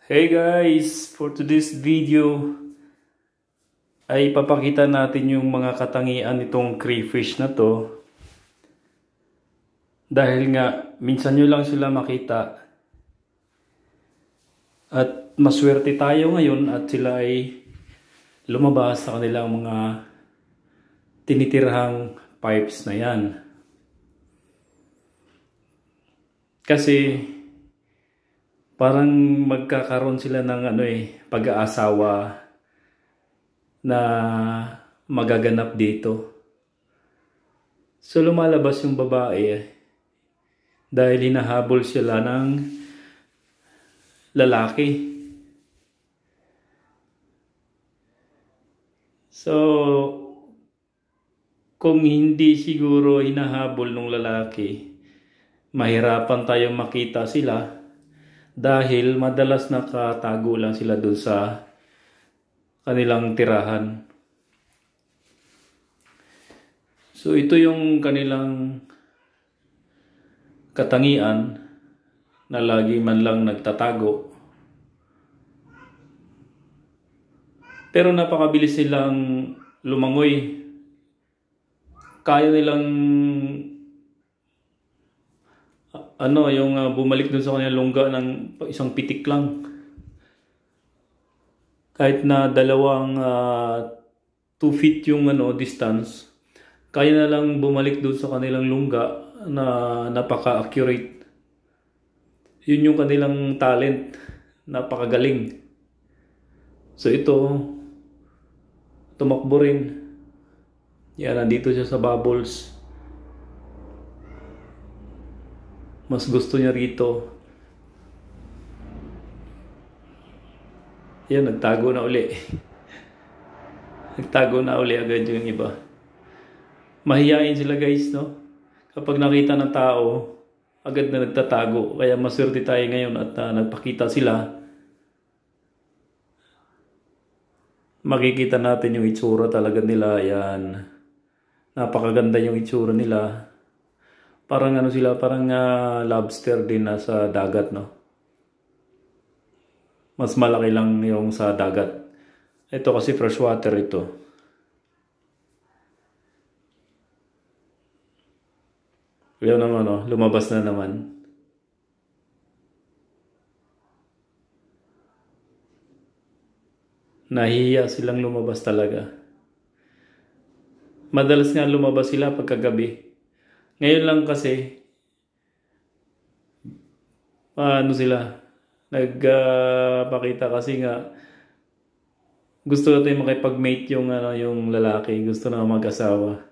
Hey guys, for today's video ay papakita natin yung mga katangian nitong crayfish na to. Dahil nga minsan nyo lang sila makita at maswerte tayo ngayon at sila ay lumabas sa kanilang mga tinitirhang pipes na yan. Kasi parang magkakaroon sila ng pag-aasawa na magaganap dito. So lumalabas yung babae dahil hinahabol sila ng lalaki. So kung hindi siguro hinahabol ng lalaki, mahirapan tayong makita sila. Dahil madalas nakatago lang sila dun sa kanilang tirahan. So ito yung kanilang katangian na lagi man lang nagtatago. Pero napakabilis silang lumangoy. Kaya nilang yung bumalik dun sa kanyang lungga ng isang pitik lang. Kahit na dalawang 2 feet yung distance, kaya na lang bumalik dun sa kanilang lungga na napaka-accurate. Yun yung kanilang talent, napakagaling. So ito, tumakbo rin. Yan, nandito siya sa bubbles. Mas gusto niya rito. Yan, nagtago na uli. Nagtago na uli agad yung iba. Mahihain sila guys, no? Kapag nakita ng tao, agad na nagtatago. Kaya maswerte tayo ngayon at nagpakita sila. Makikita natin yung itsura talaga nila. Yan. Napakaganda yung itsura nila. Parang sila, parang lobster din nasa dagat, no? Mas malaki lang yung sa dagat. Ito kasi freshwater ito. Yan naman, no? Lumabas na naman. Nahihiya silang lumabas talaga. Madalas nga lumabas sila pagkagabi. Ngayon lang kasi, sila, nagpakita kasi nga, gusto natin makipag-mate yung lalaki, gusto na mag-asawa.